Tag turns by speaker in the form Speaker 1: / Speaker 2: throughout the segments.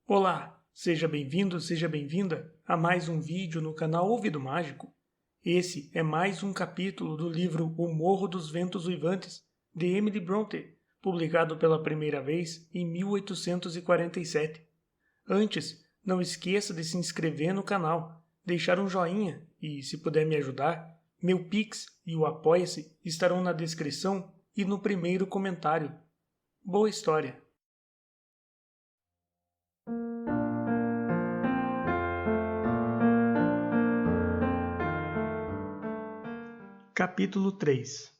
Speaker 1: Olá, seja bem-vindo, seja bem-vinda a mais um vídeo no canal Ouvido Mágico. Esse é mais um capítulo do livro O Morro dos Ventos Uivantes, de Emily Brontë, publicado pela primeira vez em 1847. Antes, não esqueça de se inscrever no canal, deixar um joinha e, se puder me ajudar, meu Pix e o Apoia-se estarão na descrição e no primeiro comentário. Boa história! Capítulo 3.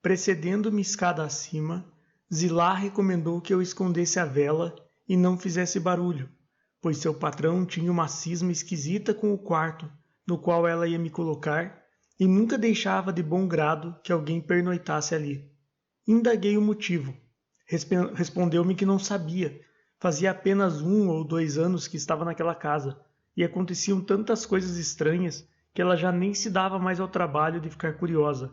Speaker 1: Precedendo-me escada acima, Zilá recomendou que eu escondesse a vela e não fizesse barulho, pois seu patrão tinha uma cisma esquisita com o quarto no qual ela ia me colocar e nunca deixava de bom grado que alguém pernoitasse ali. Indaguei o motivo. Respondeu-me que não sabia. Fazia apenas 1 ou 2 anos que estava naquela casa, e aconteciam tantas coisas estranhas que ela já nem se dava mais ao trabalho de ficar curiosa.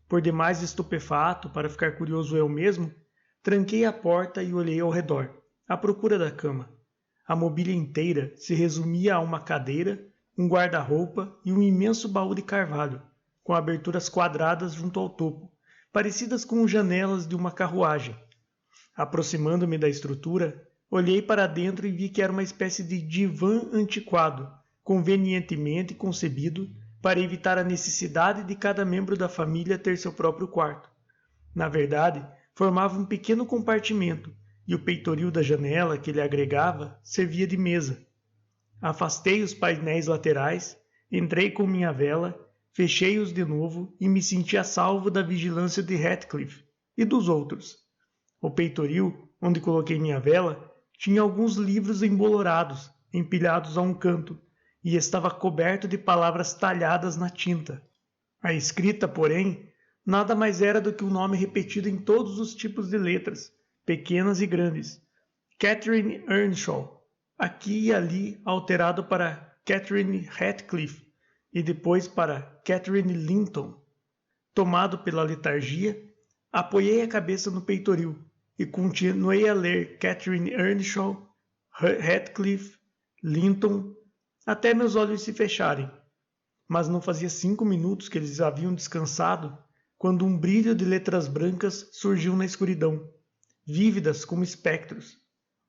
Speaker 1: Por demais estupefato para ficar curioso eu mesmo, tranquei a porta e olhei ao redor, à procura da cama. A mobília inteira se resumia a uma cadeira, um guarda-roupa e um imenso baú de carvalho, com aberturas quadradas junto ao topo, parecidas com janelas de uma carruagem. Aproximando-me da estrutura, olhei para dentro e vi que era uma espécie de divã antiquado, convenientemente concebido para evitar a necessidade de cada membro da família ter seu próprio quarto. Na verdade, formava um pequeno compartimento, e o peitoril da janela que ele agregava servia de mesa. Afastei os painéis laterais, entrei com minha vela, fechei-os de novo e me senti a salvo da vigilância de Heathcliff e dos outros. O peitoril, onde coloquei minha vela, tinha alguns livros embolorados, empilhados a um canto, e estava coberto de palavras talhadas na tinta. A escrita, porém, nada mais era do que um nome repetido em todos os tipos de letras, pequenas e grandes. Catherine Earnshaw, aqui e ali alterado para Catherine Heathcliff e depois para Catherine Linton. Tomado pela letargia, apoiei a cabeça no peitoril e continuei a ler Catherine Earnshaw, Heathcliff, Linton, até meus olhos se fecharem. Mas não fazia 5 minutos que eles haviam descansado, quando um brilho de letras brancas surgiu na escuridão, vívidas como espectros.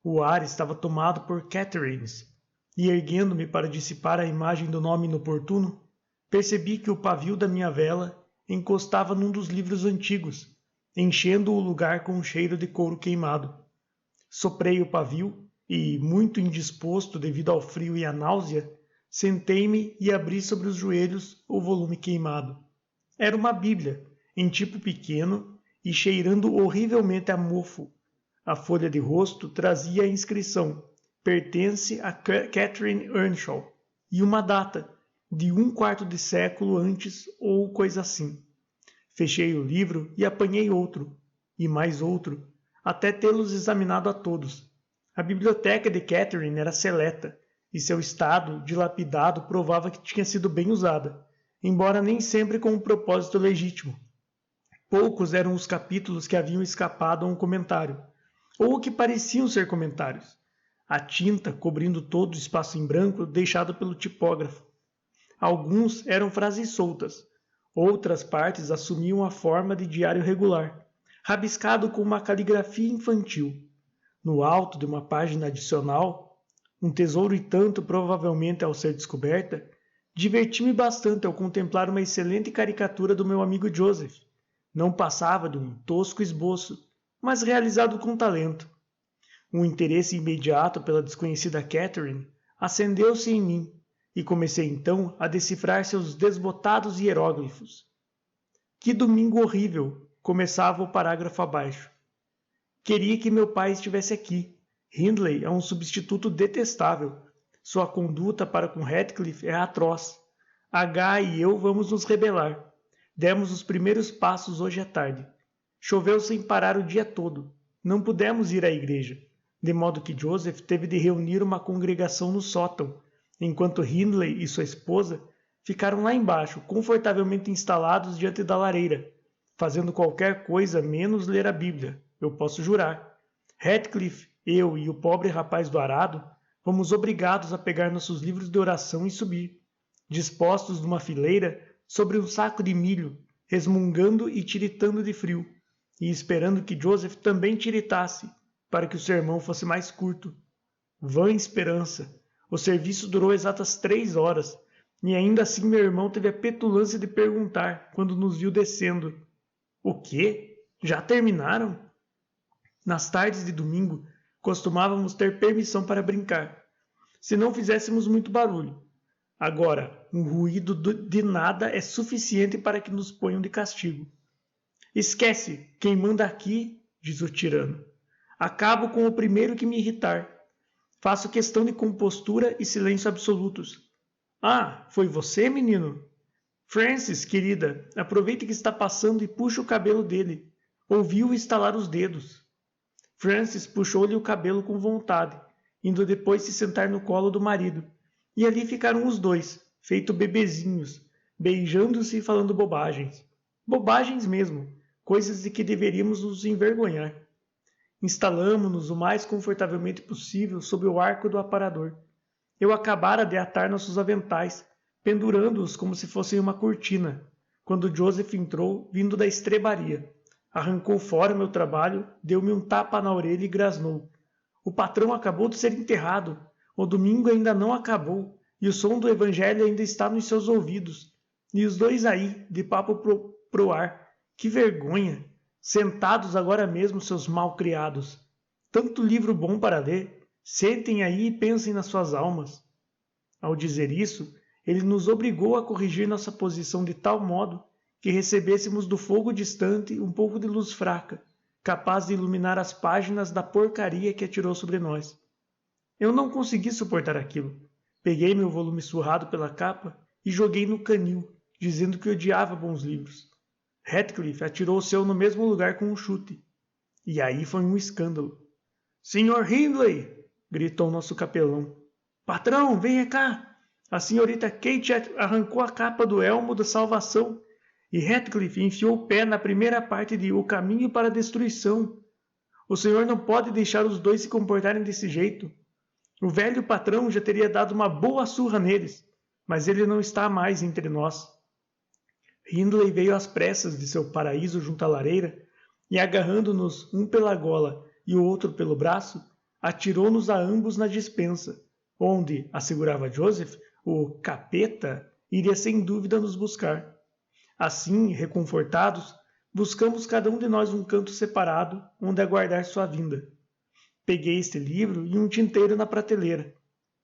Speaker 1: O ar estava tomado por Catherines, e erguendo-me para dissipar a imagem do nome inoportuno, percebi que o pavio da minha vela encostava num dos livros antigos, enchendo o lugar com um cheiro de couro queimado. Soprei o pavio e, muito indisposto devido ao frio e à náusea, sentei-me e abri sobre os joelhos o volume queimado. Era uma Bíblia, em tipo pequeno e cheirando horrivelmente a mofo. A folha de rosto trazia a inscrição: pertence a Catherine Earnshaw, e uma data, de 1/4 de século antes ou coisa assim. Fechei o livro e apanhei outro, e mais outro, até tê-los examinado a todos. A biblioteca de Catherine era seleta, e seu estado, dilapidado, provava que tinha sido bem usada, embora nem sempre com um propósito legítimo. Poucos eram os capítulos que haviam escapado a um comentário, ou que pareciam ser comentários, a tinta cobrindo todo o espaço em branco deixado pelo tipógrafo. Alguns eram frases soltas, outras partes assumiam a forma de diário regular, rabiscado com uma caligrafia infantil. No alto de uma página adicional, um tesouro e tanto provavelmente ao ser descoberta, diverti-me bastante ao contemplar uma excelente caricatura do meu amigo Joseph. Não passava de um tosco esboço, mas realizado com talento. Um interesse imediato pela desconhecida Catherine acendeu-se em mim, e comecei então a decifrar seus desbotados hieróglifos. Que domingo horrível! Começava o parágrafo abaixo. Queria que meu pai estivesse aqui. Hindley é um substituto detestável. Sua conduta para com Heathcliff é atroz. H e eu vamos nos rebelar. Demos os primeiros passos hoje à tarde. Choveu sem parar o dia todo. Não pudemos ir à igreja, de modo que Joseph teve de reunir uma congregação no sótão, enquanto Hindley e sua esposa ficaram lá embaixo, confortavelmente instalados diante da lareira, fazendo qualquer coisa menos ler a Bíblia, eu posso jurar. Heathcliff Eu e o pobre rapaz do arado fomos obrigados a pegar nossos livros de oração e subir, dispostos numa fileira sobre um saco de milho, resmungando e tiritando de frio, e esperando que Joseph também tiritasse, para que o sermão fosse mais curto. Vã esperança! O serviço durou exatas 3 horas, e ainda assim meu irmão teve a petulância de perguntar, quando nos viu descendo: "O quê? Já terminaram?" Nas tardes de domingo, costumávamos ter permissão para brincar, se não fizéssemos muito barulho. Agora, um ruído de nada é suficiente para que nos ponham de castigo. "Esquece, quem manda aqui", diz o tirano. "Acabo com o primeiro que me irritar. Faço questão de compostura e silêncio absolutos." "Ah, foi você, menino?" "Francis, querida, aproveite que está passando e puxe o cabelo dele." Ouviu estalar os dedos. Francis puxou-lhe o cabelo com vontade, indo depois se sentar no colo do marido. E ali ficaram os dois, feito bebezinhos, beijando-se e falando bobagens. Bobagens mesmo, coisas de que deveríamos nos envergonhar. Instalamo-nos o mais confortavelmente possível sob o arco do aparador. Eu acabara de atar nossos aventais, pendurando-os como se fossem uma cortina, quando Joseph entrou, vindo da estrebaria. Arrancou fora meu trabalho, deu-me um tapa na orelha e grasnou: "O patrão acabou de ser enterrado. O domingo ainda não acabou, e o som do evangelho ainda está nos seus ouvidos. E os dois aí, de papo pro ar. Que vergonha! Sentados agora mesmo, seus malcriados. Tanto livro bom para ler. Sentem aí e pensem nas suas almas." Ao dizer isso, ele nos obrigou a corrigir nossa posição de tal modo que recebêssemos do fogo distante um pouco de luz fraca, capaz de iluminar as páginas da porcaria que atirou sobre nós. Eu não consegui suportar aquilo. Peguei meu volume surrado pela capa e joguei no canil, dizendo que odiava bons livros. Heathcliff atirou o seu no mesmo lugar com um chute. E aí foi um escândalo. "Sr. Hindley!" gritou nosso capelão. "Patrão, venha cá! A senhorita Kate arrancou a capa do elmo da salvação e Heathcliff enfiou o pé na primeira parte de O Caminho para a Destruição. O senhor não pode deixar os dois se comportarem desse jeito. O velho patrão já teria dado uma boa surra neles, mas ele não está mais entre nós." Hindley veio às pressas de seu paraíso junto à lareira e, agarrando-nos um pela gola e o outro pelo braço, atirou-nos a ambos na despensa, onde, assegurava Joseph, o capeta iria sem dúvida nos buscar. Assim, reconfortados, buscamos cada um de nós um canto separado onde aguardar sua vinda. Peguei este livro e um tinteiro na prateleira.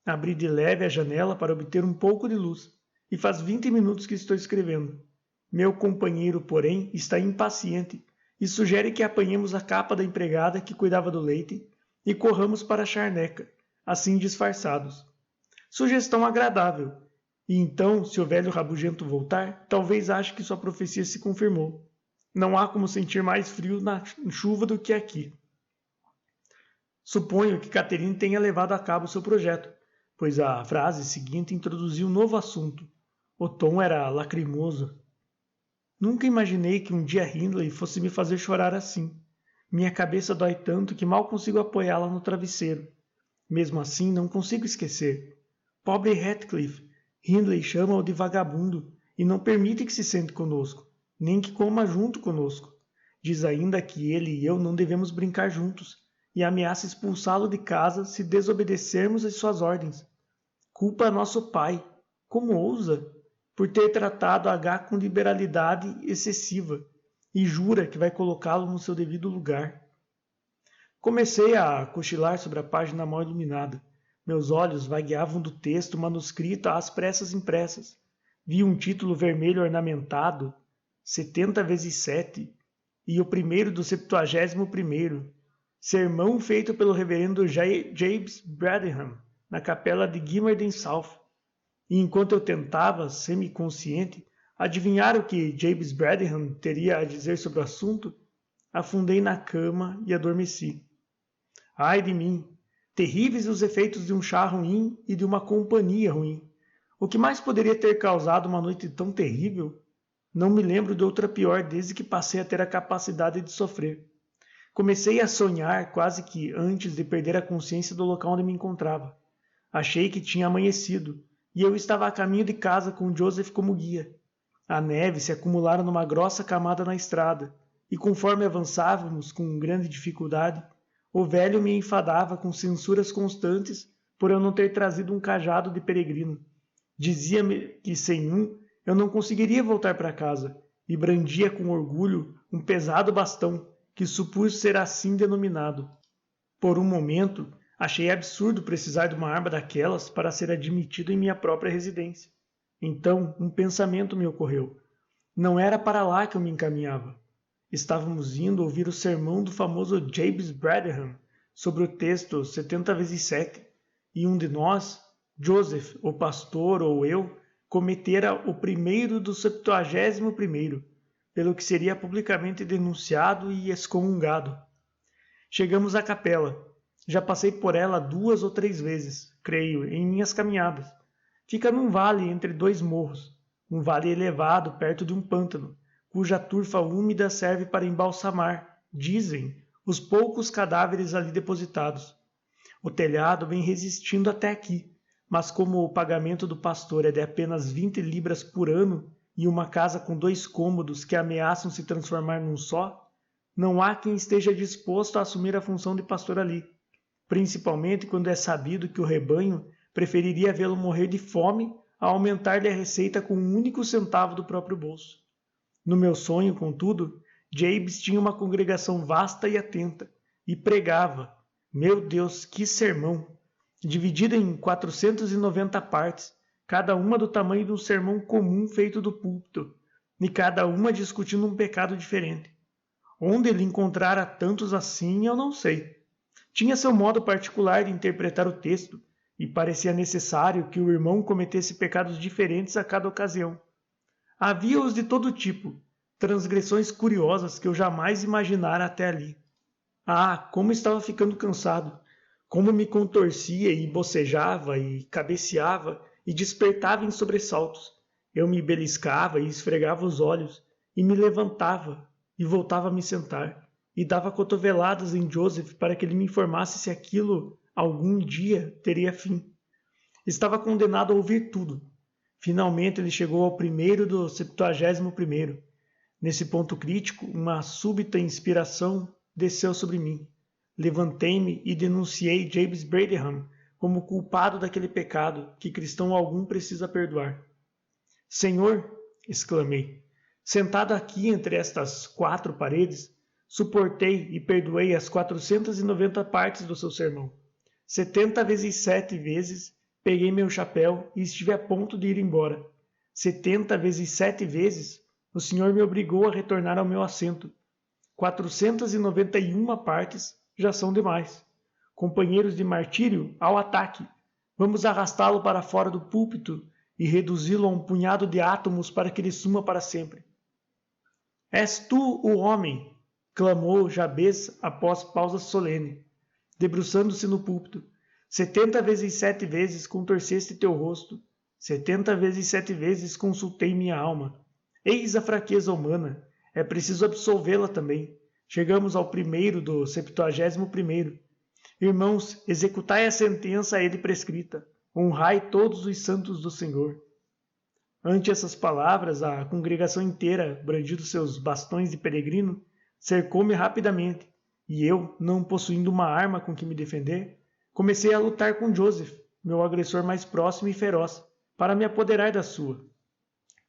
Speaker 1: Abri de leve a janela para obter um pouco de luz, e faz 20 minutos que estou escrevendo. Meu companheiro, porém, está impaciente e sugere que apanhemos a capa da empregada que cuidava do leite e corramos para a charneca, assim disfarçados. Sugestão agradável. E então, se o velho rabugento voltar, talvez ache que sua profecia se confirmou. Não há como sentir mais frio na chuva do que aqui. Suponho que Catherine tenha levado a cabo seu projeto, pois a frase seguinte introduziu um novo assunto. O tom era lacrimoso. Nunca imaginei que um dia Hindley fosse me fazer chorar assim. Minha cabeça dói tanto que mal consigo apoiá-la no travesseiro. Mesmo assim, não consigo esquecer. Pobre Heathcliff! Hindley chama-o de vagabundo e não permite que se sente conosco, nem que coma junto conosco. Diz ainda que ele e eu não devemos brincar juntos e ameaça expulsá-lo de casa se desobedecermos às suas ordens. Culpa nosso pai. Como ousa? Por ter tratado H com liberalidade excessiva e jura que vai colocá-lo no seu devido lugar. Comecei a cochilar sobre a página mal iluminada. Meus olhos vagueavam do texto manuscrito às pressas impressas. Vi um título vermelho ornamentado, 70 vezes 7, e o primeiro do 71º, sermão feito pelo reverendo James Bradham, na capela de Gimmerden South. E enquanto eu tentava, semiconsciente, adivinhar o que James Bradham teria a dizer sobre o assunto, afundei na cama e adormeci. Ai de mim! Terríveis os efeitos de um chá ruim e de uma companhia ruim. O que mais poderia ter causado uma noite tão terrível? Não me lembro de outra pior desde que passei a ter a capacidade de sofrer. Comecei a sonhar quase que antes de perder a consciência do local onde me encontrava. Achei que tinha amanhecido, e eu estava a caminho de casa com Joseph como guia. A neve se acumulara numa grossa camada na estrada, e conforme avançávamos com grande dificuldade, o velho me enfadava com censuras constantes por eu não ter trazido um cajado de peregrino. Dizia-me que sem um eu não conseguiria voltar para casa, e brandia com orgulho um pesado bastão, que supus ser assim denominado. Por um momento, achei absurdo precisar de uma arma daquelas para ser admitido em minha própria residência. Então, um pensamento me ocorreu. Não era para lá que eu me encaminhava. Estávamos indo ouvir o sermão do famoso James Bradham sobre o texto 70 vezes 7, e um de nós, Joseph, o pastor ou eu, cometera o primeiro do 71º, pelo que seria publicamente denunciado e excomungado. Chegamos à capela. Já passei por ela 2 ou 3 vezes, creio, em minhas caminhadas. Fica num vale entre 2 morros, um vale elevado perto de um pântano, cuja turfa úmida serve para embalsamar, dizem, os poucos cadáveres ali depositados. O telhado vem resistindo até aqui, mas como o pagamento do pastor é de apenas 20 libras por ano e uma casa com 2 cômodos que ameaçam se transformar num só, não há quem esteja disposto a assumir a função de pastor ali, principalmente quando é sabido que o rebanho preferiria vê-lo morrer de fome a aumentar-lhe a receita com um único centavo do próprio bolso. No meu sonho, contudo, James tinha uma congregação vasta e atenta, e pregava, meu Deus, que sermão! Dividida em 490 partes, cada uma do tamanho de um sermão comum feito do púlpito, e cada uma discutindo um pecado diferente. Onde ele encontrara tantos assim, eu não sei. Tinha seu modo particular de interpretar o texto, e parecia necessário que o irmão cometesse pecados diferentes a cada ocasião. Havia-os de todo tipo, transgressões curiosas que eu jamais imaginara até ali. Ah, como estava ficando cansado! Como me contorcia e bocejava e cabeceava e despertava em sobressaltos. Eu me beliscava e esfregava os olhos, e me levantava e voltava a me sentar, e dava cotoveladas em Joseph para que ele me informasse se aquilo, algum dia, teria fim. Estava condenado a ouvir tudo. Finalmente ele chegou ao primeiro do 71º. Nesse ponto crítico, uma súbita inspiração desceu sobre mim. Levantei-me e denunciei James Bradham como culpado daquele pecado que cristão algum precisa perdoar. Senhor, exclamei, sentado aqui entre estas 4 paredes, suportei e perdoei as 490 partes do seu sermão. 70 vezes 7 vezes peguei meu chapéu e estive a ponto de ir embora. 70 vezes 7 vezes o Senhor me obrigou a retornar ao meu assento. 491 partes já são demais. Companheiros de martírio, ao ataque! Vamos arrastá-lo para fora do púlpito e reduzi-lo a um punhado de átomos para que ele suma para sempre. És tu o homem! Clamou Jabez após pausa solene, debruçando-se no púlpito. 70 vezes 7 vezes contorceste teu rosto. 70 vezes 7 vezes consultei minha alma. Eis a fraqueza humana. É preciso absolvê-la também. Chegamos ao primeiro do 71º. Irmãos, executai a sentença a ele prescrita. Honrai todos os santos do Senhor. Ante essas palavras, a congregação inteira, brandindo seus bastões de peregrino, cercou-me rapidamente, e eu, não possuindo uma arma com que me defender, comecei a lutar com Joseph, meu agressor mais próximo e feroz, para me apoderar da sua.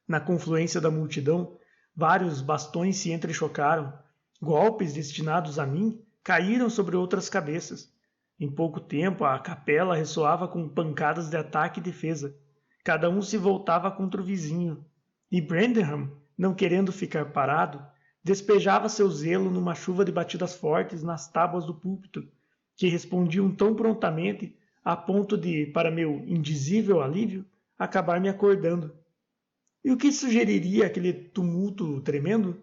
Speaker 1: Na confluência da multidão, vários bastões se entrechocaram. Golpes destinados a mim caíram sobre outras cabeças. Em pouco tempo, a capela ressoava com pancadas de ataque e defesa. Cada um se voltava contra o vizinho. E Bradham, não querendo ficar parado, despejava seu zelo numa chuva de batidas fortes nas tábuas do púlpito, que respondiam tão prontamente a ponto de, para meu indizível alívio, acabar me acordando. E o que sugeriria aquele tumulto tremendo?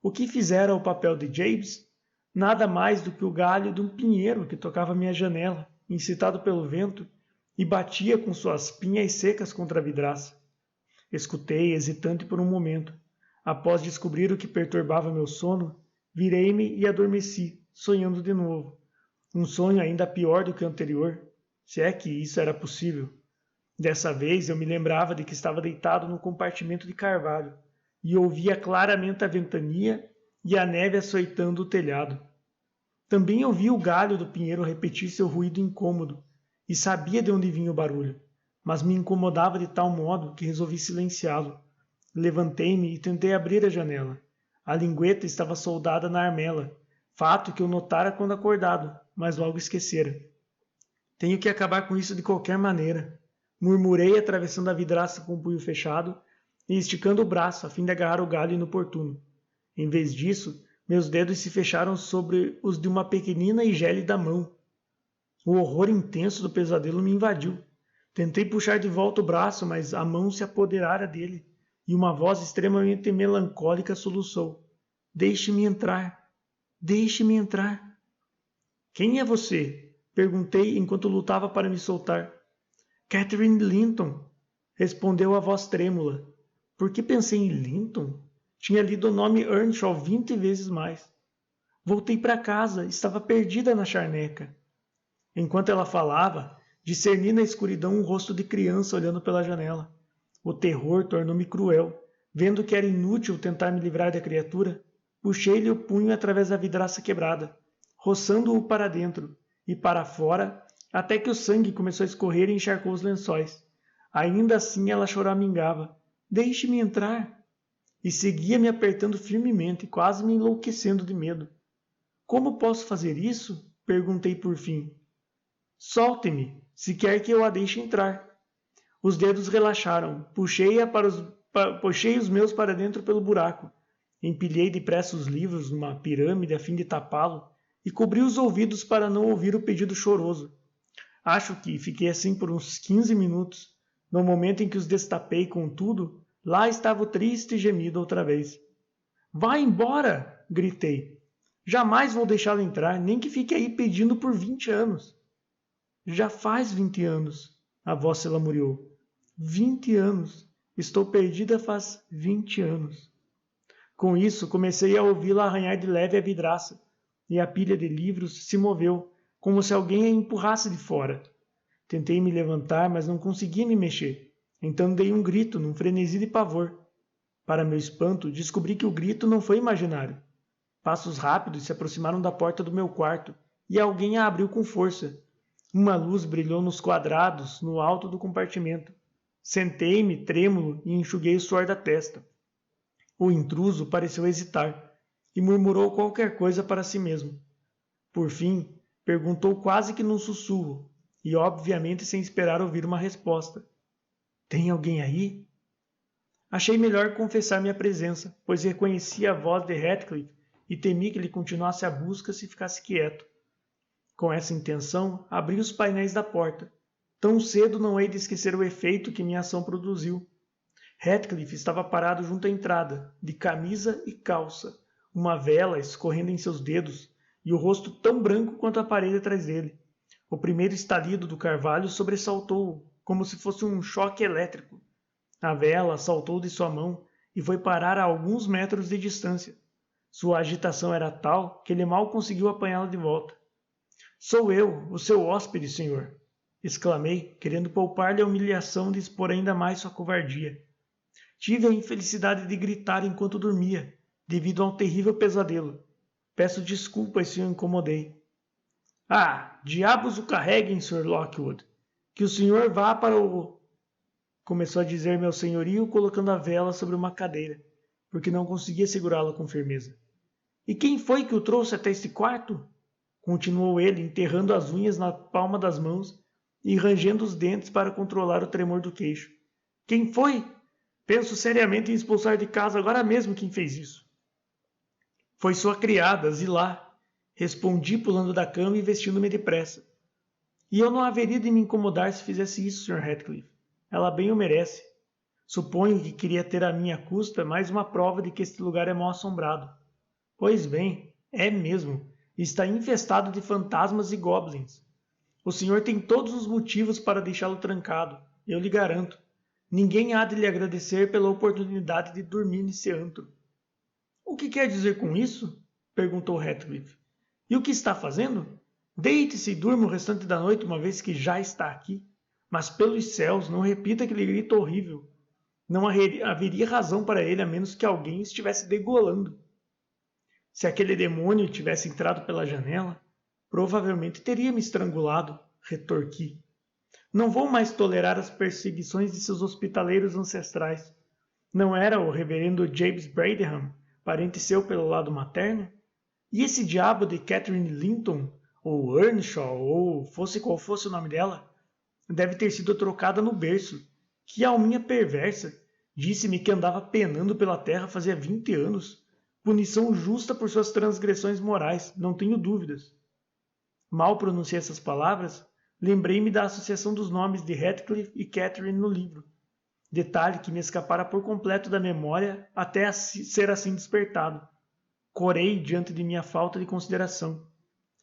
Speaker 1: O que fizera o papel de James? Nada mais do que o galho de um pinheiro que tocava minha janela, incitado pelo vento, e batia com suas pinhas secas contra a vidraça. Escutei, hesitante por um momento. Após descobrir o que perturbava meu sono, virei-me e adormeci, sonhando de novo. Um sonho ainda pior do que o anterior, se é que isso era possível. Dessa vez eu me lembrava de que estava deitado no compartimento de carvalho e ouvia claramente a ventania e a neve açoitando o telhado. Também ouvia o galho do pinheiro repetir seu ruído incômodo e sabia de onde vinha o barulho, mas me incomodava de tal modo que resolvi silenciá-lo. Levantei-me e tentei abrir a janela. A lingueta estava soldada na armela, fato que eu notara quando acordado, mas logo esquecera. Tenho que acabar com isso de qualquer maneira, murmurei atravessando a vidraça com o punho fechado e esticando o braço a fim de agarrar o galho inoportuno. Em vez disso, meus dedos se fecharam sobre os de uma pequenina e gélida mão. O horror intenso do pesadelo me invadiu. Tentei puxar de volta o braço, mas a mão se apoderara dele e uma voz extremamente melancólica soluçou. Deixe-me entrar. Deixe-me entrar. Quem é você? Perguntei enquanto lutava para me soltar. Catherine Linton, respondeu a voz trêmula. Por que pensei em Linton? Tinha lido o nome Earnshaw 20 vezes mais. Voltei para casa, estava perdida na charneca. Enquanto ela falava, discerni na escuridão um rosto de criança olhando pela janela. O terror tornou-me cruel. Vendo que era inútil tentar me livrar da criatura, puxei-lhe o punho através da vidraça quebrada, roçando-o para dentro e para fora, até que o sangue começou a escorrer e encharcou os lençóis. Ainda assim ela choramingava. Deixe-me entrar! E seguia me apertando firmemente, quase me enlouquecendo de medo. Como posso fazer isso? Perguntei por fim. Solte-me, se quer que eu a deixe entrar. Os dedos relaxaram, puxei os meus para dentro pelo buraco, empilhei depressa os livros numa pirâmide a fim de tapá-lo e cobri os ouvidos para não ouvir o pedido choroso. Acho que fiquei assim por uns 15 minutos. No momento em que os destapei com tudo, lá estava o triste gemido outra vez. Vá embora! Gritei. Jamais vou deixá-lo entrar, nem que fique aí pedindo por 20 anos. Já faz 20 anos, a voz se lamuriou. 20 anos. Estou perdida faz 20 anos. Com isso, comecei a ouvi-la arranhar de leve a vidraça, e a pilha de livros se moveu, como se alguém a empurrasse de fora. Tentei me levantar, mas não conseguia me mexer. Então dei um grito, num frenesi de pavor. Para meu espanto, descobri que o grito não foi imaginário. Passos rápidos se aproximaram da porta do meu quarto, e alguém a abriu com força. Uma luz brilhou nos quadrados, no alto do compartimento. Sentei-me, trêmulo, e enxuguei o suor da testa. O intruso pareceu hesitar, e murmurou qualquer coisa para si mesmo. Por fim, perguntou quase que num sussurro, e obviamente sem esperar ouvir uma resposta. Tem alguém aí? Achei melhor confessar minha presença, pois reconheci a voz de Heathcliff e temi que ele continuasse a busca se ficasse quieto. Com essa intenção, abri os painéis da porta. Tão cedo não hei de esquecer o efeito que minha ação produziu. Heathcliff estava parado junto à entrada, de camisa e calça, uma vela escorrendo em seus dedos e o rosto tão branco quanto a parede atrás dele. O primeiro estalido do carvalho sobressaltou-o, como se fosse um choque elétrico. A vela saltou de sua mão e foi parar a alguns metros de distância. Sua agitação era tal que ele mal conseguiu apanhá-la de volta. Sou eu, o seu hóspede, senhor, exclamei, querendo poupar-lhe a humilhação de expor ainda mais sua covardia. Tive a infelicidade de gritar enquanto dormia, devido a um terrível pesadelo. Peço desculpas se o incomodei. Ah, diabos o carreguem, Sr. Lockwood. Que o senhor vá para o... Começou a dizer meu senhorio, colocando a vela sobre uma cadeira, porque não conseguia segurá-la com firmeza. E quem foi que o trouxe até este quarto? Continuou ele, enterrando as unhas na palma das mãos e rangendo os dentes para controlar o tremor do queixo. Quem foi? Penso seriamente em expulsar de casa agora mesmo quem fez isso. Foi sua criada, Zilá. Respondi pulando da cama e vestindo-me depressa. E eu não haveria de me incomodar se fizesse isso, Sr. Heathcliff. Ela bem o merece. Suponho que queria ter à minha custa mais uma prova de que este lugar é mal assombrado. Pois bem, é mesmo. Está infestado de fantasmas e goblins. O senhor tem todos os motivos para deixá-lo trancado, eu lhe garanto. Ninguém há de lhe agradecer pela oportunidade de dormir nesse antro. O que quer dizer com isso? Perguntou Heathcliff. E o que está fazendo? Deite-se e durma o restante da noite, uma vez que já está aqui. Mas pelos céus, não repita aquele grito horrível. Não haveria razão para ele, a menos que alguém estivesse degolando. Se aquele demônio tivesse entrado pela janela, provavelmente teria me estrangulado, retorqui. Não vou mais tolerar as perseguições de seus hospitaleiros ancestrais. Não era o reverendo James Bradenham, parente seu pelo lado materno? E esse diabo de Catherine Linton, ou Earnshaw, ou fosse qual fosse o nome dela, deve ter sido trocada no berço. Que alminha perversa! Disse-me que andava penando pela terra fazia 20 anos. Punição justa por suas transgressões morais, não tenho dúvidas. Mal pronunciei essas palavras, lembrei-me da associação dos nomes de Heathcliff e Catherine no livro. Detalhe que me escapara por completo da memória até ser assim despertado. Corei diante de minha falta de consideração.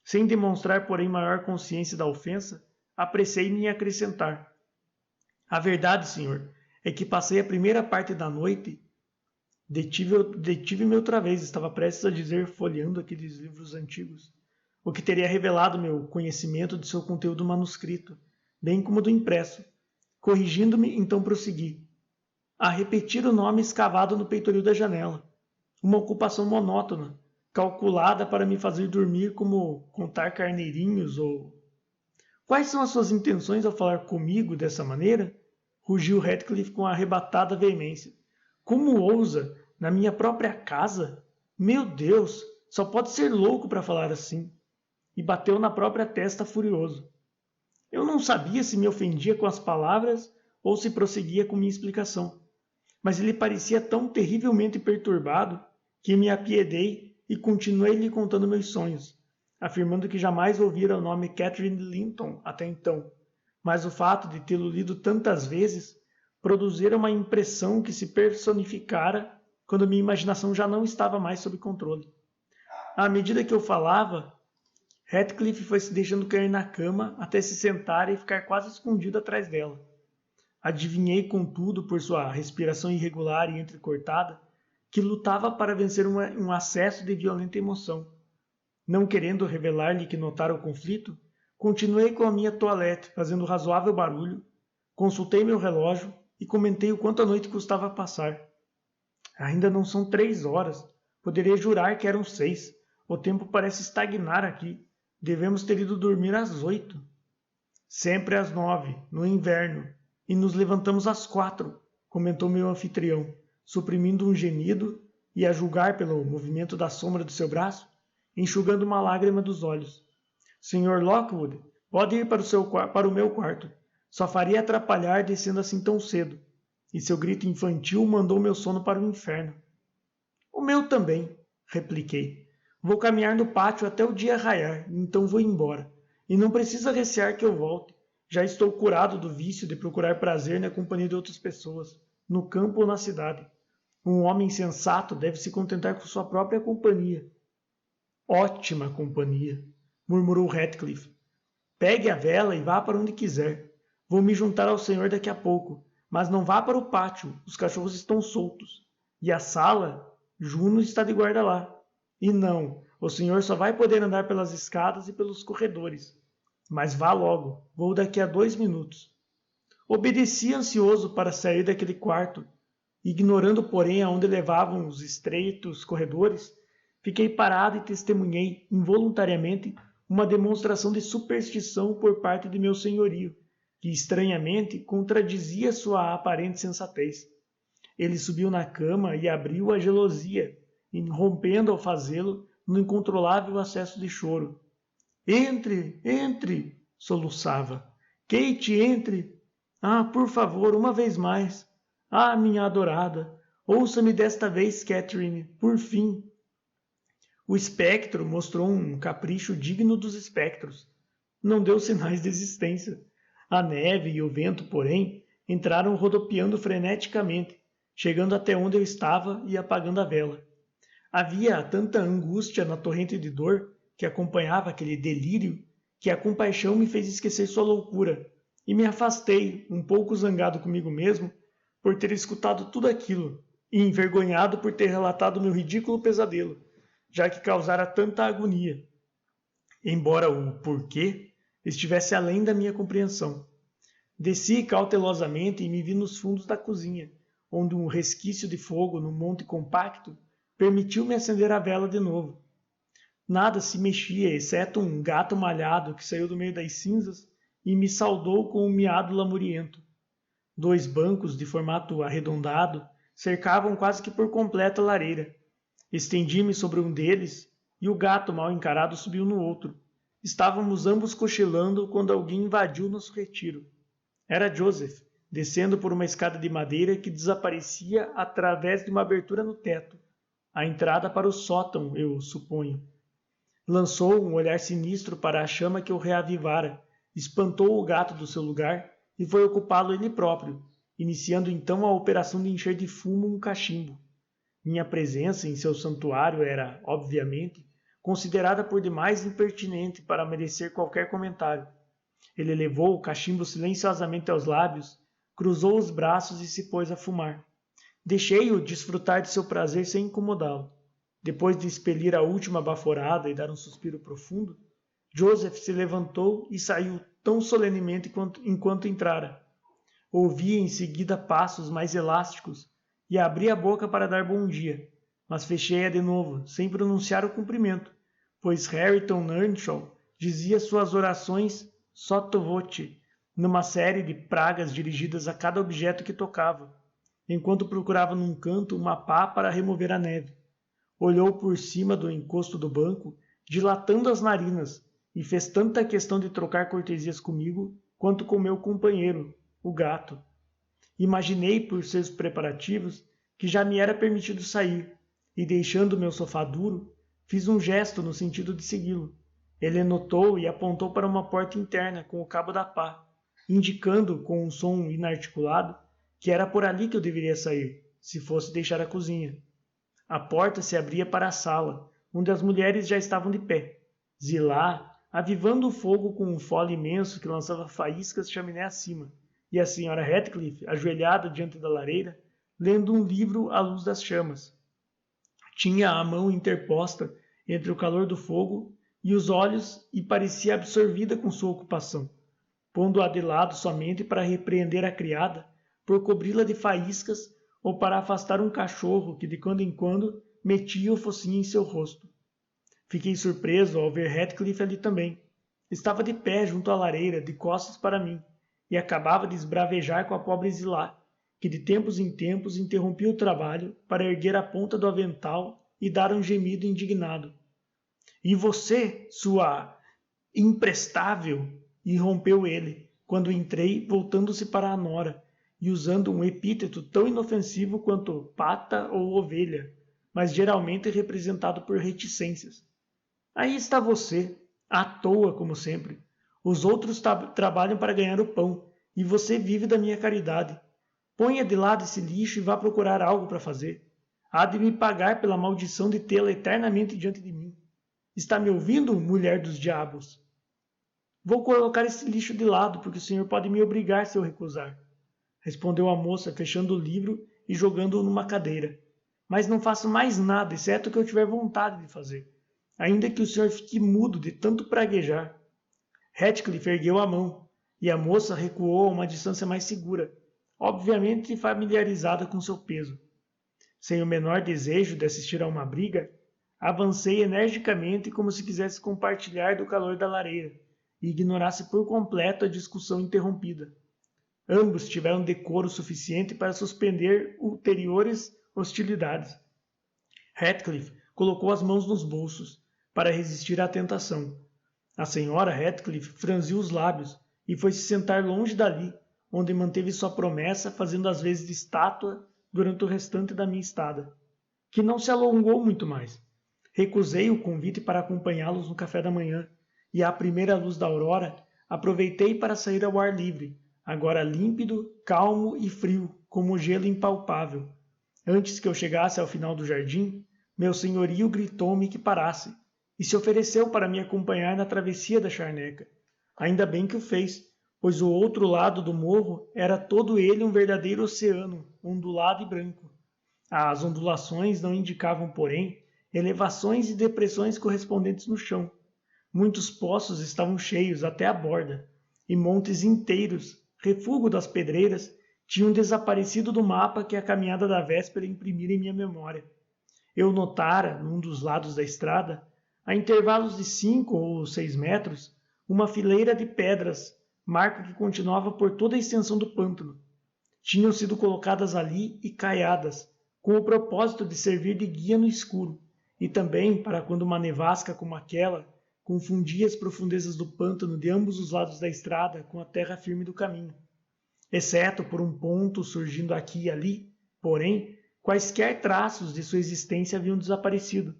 Speaker 1: Sem demonstrar, porém, maior consciência da ofensa, apressei-me em acrescentar. A verdade, senhor, é que passei a primeira parte da noite. Detive-me outra vez, estava prestes a dizer, folheando aqueles livros antigos, o que teria revelado meu conhecimento de seu conteúdo manuscrito, bem como do impresso. Corrigindo-me, então prossegui. A repetir o nome escavado no peitoril da janela. Uma ocupação monótona, calculada para me fazer dormir como contar carneirinhos ou... Quais são as suas intenções ao falar comigo dessa maneira? Rugiu Heathcliff com arrebatada veemência. Como ousa? Na minha própria casa? Meu Deus! Só pode ser louco para falar assim. E bateu na própria testa furioso. Eu não sabia se me ofendia com as palavras ou se prosseguia com minha explicação. Mas ele parecia tão terrivelmente perturbado que me apiedei e continuei lhe contando meus sonhos, afirmando que jamais ouvira o nome Catherine Linton até então, mas o fato de tê-lo lido tantas vezes produzira uma impressão que se personificara quando minha imaginação já não estava mais sob controle. À medida que eu falava, Heathcliff foi se deixando cair na cama até se sentar e ficar quase escondido atrás dela. Adivinhei, contudo, por sua respiração irregular e entrecortada, que lutava para vencer um acesso de violenta emoção. Não querendo revelar-lhe que notara o conflito, continuei com a minha toilette, fazendo razoável barulho, consultei meu relógio e comentei o quanto a noite custava passar. Ainda não são 3 horas. Poderia jurar que eram 6. O tempo parece estagnar aqui. Devemos ter ido dormir às 8. Sempre às 9, no inverno. E nos levantamos às 4, comentou meu anfitrião, suprimindo um gemido e, a julgar pelo movimento da sombra do seu braço, enxugando uma lágrima dos olhos. Sr. Lockwood, pode ir para o meu quarto. Só faria atrapalhar descendo assim tão cedo. E seu grito infantil mandou meu sono para o inferno. O meu também, repliquei. Vou caminhar no pátio até o dia raiar, então vou embora. E não precisa recear que eu volte. Já estou curado do vício de procurar prazer na companhia de outras pessoas, no campo ou na cidade. Um homem sensato deve se contentar com sua própria companhia. Ótima companhia, murmurou Heathcliff. Pegue a vela e vá para onde quiser. Vou me juntar ao senhor daqui a pouco, mas não vá para o pátio, os cachorros estão soltos. E a sala, Juno está de guarda lá. E não, o senhor só vai poder andar pelas escadas e pelos corredores. Mas vá logo, vou daqui a 2 minutos. Obedeci ansioso para sair daquele quarto. Ignorando, porém, aonde levavam os estreitos corredores, fiquei parado e testemunhei, involuntariamente, uma demonstração de superstição por parte de meu senhorio, que estranhamente contradizia sua aparente sensatez. Ele subiu na cama e abriu a gelosia, rompendo ao fazê-lo no incontrolável acesso de choro. Entre, entre, soluçava. Kate, entre. Ah, por favor, uma vez mais. Ah, minha adorada, ouça-me desta vez, Catherine, por fim. O espectro mostrou um capricho digno dos espectros. Não deu sinais de existência. A neve e o vento, porém, entraram rodopiando freneticamente, chegando até onde eu estava e apagando a vela. Havia tanta angústia na torrente de dor que acompanhava aquele delírio, que a compaixão me fez esquecer sua loucura, e me afastei, um pouco zangado comigo mesmo, por ter escutado tudo aquilo, e envergonhado por ter relatado meu ridículo pesadelo, já que causara tanta agonia. embora o porquê estivesse além da minha compreensão. Desci cautelosamente e me vi nos fundos da cozinha, onde um resquício de fogo no monte compacto permitiu-me acender a vela de novo. Nada se mexia, exceto um gato malhado que saiu do meio das cinzas e me saudou com um miado lamuriento. 2 bancos de formato arredondado cercavam quase que por completo a lareira. Estendi-me sobre um deles e o gato mal encarado subiu no outro. Estávamos ambos cochilando quando alguém invadiu nosso retiro. Era Joseph, descendo por uma escada de madeira que desaparecia através de uma abertura no teto. A entrada para o sótão, eu suponho. Lançou um olhar sinistro para a chama que o reavivara, espantou o gato do seu lugar e foi ocupá-lo ele próprio, iniciando então a operação de encher de fumo um cachimbo. Minha presença em seu santuário era, obviamente, considerada por demais impertinente para merecer qualquer comentário. Ele levou o cachimbo silenciosamente aos lábios, cruzou os braços e se pôs a fumar. Deixei-o desfrutar de seu prazer sem incomodá-lo. Depois de expelir a última baforada e dar um suspiro profundo, Joseph se levantou e saiu tão solenemente enquanto entrara. Ouvi em seguida passos mais elásticos e abri a boca para dar bom dia, mas fechei-a de novo, sem pronunciar o cumprimento, pois Hareton Earnshaw dizia suas orações sotto voce, numa série de pragas dirigidas a cada objeto que tocava, enquanto procurava num canto uma pá para remover a neve. Olhou por cima do encosto do banco, dilatando as narinas, e fez tanta questão de trocar cortesias comigo quanto com meu companheiro, o gato. Imaginei por seus preparativos que já me era permitido sair, e deixando meu sofá duro, fiz um gesto no sentido de segui-lo. Ele notou e apontou para uma porta interna com o cabo da pá, indicando com um som inarticulado que era por ali que eu deveria sair, se fosse deixar a cozinha. A porta se abria para a sala, onde as mulheres já estavam de pé. Zilá, avivando o fogo com um fole imenso que lançava faíscas chaminé acima, e a senhora Heathcliff, ajoelhada diante da lareira, lendo um livro à luz das chamas. Tinha a mão interposta entre o calor do fogo e os olhos e parecia absorvida com sua ocupação, pondo-a de lado somente para repreender a criada por cobri-la de faíscas ou para afastar um cachorro que de quando em quando metia o focinho em seu rosto. Fiquei surpreso ao ver Heathcliff ali também. Estava de pé junto à lareira, de costas para mim, e acabava de esbravejar com a pobre Zilá, que de tempos em tempos interrompia o trabalho para erguer a ponta do avental e dar um gemido indignado. E você, sua imprestável, irrompeu ele, quando entrei, voltando-se para a nora, e usando um epíteto tão inofensivo quanto pata ou ovelha, mas geralmente representado por reticências. Aí está você, à toa como sempre. Os outros trabalham para ganhar o pão, e você vive da minha caridade. Ponha de lado esse lixo e vá procurar algo para fazer. Há de me pagar pela maldição de tê-la eternamente diante de mim. Está me ouvindo, mulher dos diabos? Vou colocar esse lixo de lado, porque o senhor pode me obrigar se eu recusar, respondeu a moça, fechando o livro e jogando-o numa cadeira. Mas não faço mais nada, exceto o que eu tiver vontade de fazer, ainda que o senhor fique mudo de tanto praguejar. Heathcliff ergueu a mão, e a moça recuou a uma distância mais segura, obviamente familiarizada com seu peso. Sem o menor desejo de assistir a uma briga, avancei energicamente como se quisesse compartilhar do calor da lareira e ignorasse por completo a discussão interrompida. Ambos tiveram decoro suficiente para suspender ulteriores hostilidades. Heathcliff colocou as mãos nos bolsos para resistir à tentação. A senhora Heathcliff franziu os lábios e foi se sentar longe dali, onde manteve sua promessa, fazendo as vezes de estátua durante o restante da minha estada, que não se alongou muito mais. Recusei o convite para acompanhá-los no café da manhã, e à primeira luz da aurora aproveitei para sair ao ar livre, agora límpido, calmo e frio, como gelo impalpável. Antes que eu chegasse ao final do jardim, meu senhorio gritou-me que parasse, e se ofereceu para me acompanhar na travessia da charneca. Ainda bem que o fez, pois o outro lado do morro era todo ele um verdadeiro oceano, ondulado e branco. As ondulações não indicavam, porém, elevações e depressões correspondentes no chão. Muitos poços estavam cheios até a borda, e montes inteiros, refúgio das pedreiras, tinham desaparecido do mapa que a caminhada da véspera imprimira em minha memória. Eu notara, num dos lados da estrada, a intervalos de 5 ou 6 metros, uma fileira de pedras, marca que continuava por toda a extensão do pântano. Tinham sido colocadas ali e caiadas, com o propósito de servir de guia no escuro, e também para quando uma nevasca como aquela confundia as profundezas do pântano de ambos os lados da estrada com a terra firme do caminho. Exceto por um ponto surgindo aqui e ali, porém, quaisquer traços de sua existência haviam desaparecido,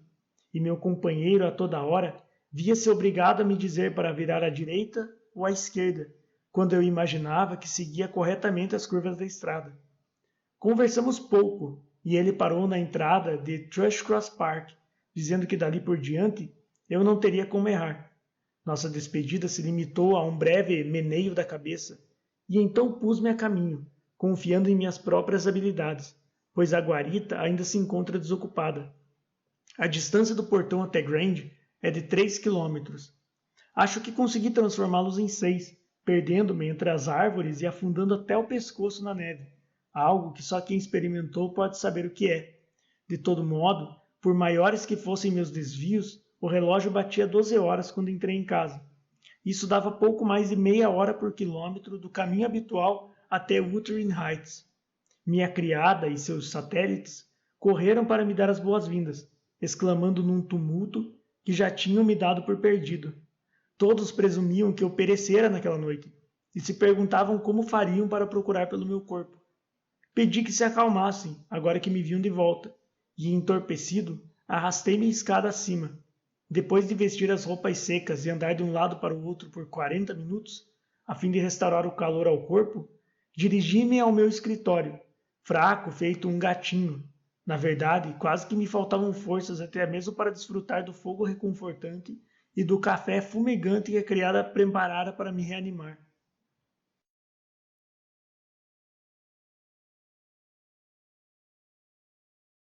Speaker 1: e meu companheiro a toda hora via-se obrigado a me dizer para virar à direita ou à esquerda, quando eu imaginava que seguia corretamente as curvas da estrada. Conversamos pouco, e ele parou na entrada de Thrushcross Park, dizendo que dali por diante eu não teria como errar. Nossa despedida se limitou a um breve meneio da cabeça, e então pus-me a caminho, confiando em minhas próprias habilidades, pois a guarita ainda se encontra desocupada. A distância do portão até Grand é de 3 quilômetros. Acho que consegui transformá-los em 6, perdendo-me entre as árvores e afundando até o pescoço na neve, algo que só quem experimentou pode saber o que é. De todo modo, por maiores que fossem meus desvios, o relógio batia 12 horas quando entrei em casa. Isso dava pouco mais de meia hora por quilômetro do caminho habitual até Wuthering Heights. Minha criada e seus satélites correram para me dar as boas-vindas, exclamando num tumulto que já tinham me dado por perdido. Todos presumiam que eu perecera naquela noite, e se perguntavam como fariam para procurar pelo meu corpo. Pedi que se acalmassem, agora que me viam de volta, e, entorpecido, arrastei-me a escada acima. Depois de vestir as roupas secas e andar de um lado para o outro por 40 minutos, a fim de restaurar o calor ao corpo, dirigi-me ao meu escritório, fraco feito um gatinho. Na verdade, quase que me faltavam forças até mesmo para desfrutar do fogo reconfortante e do café fumegante que a criada preparara para me reanimar.